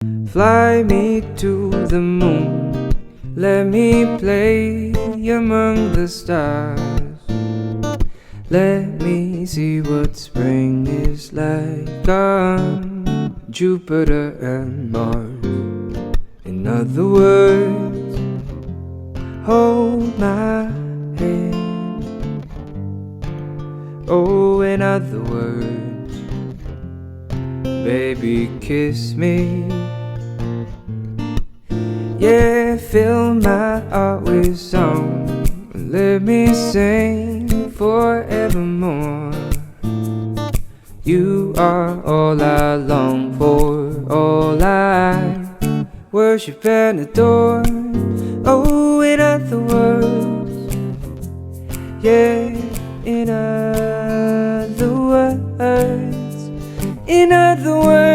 Fly me to the moon, let me play among the stars. Let me see what spring is like on Jupiter and Mars. In other words, hold my hand. Oh, in other words, baby, kiss me. Yeah, fill my heart with song, let me sing forevermore. You are all I long for, all I worship and adore. Oh, in other words, yeah, in other words, in other words.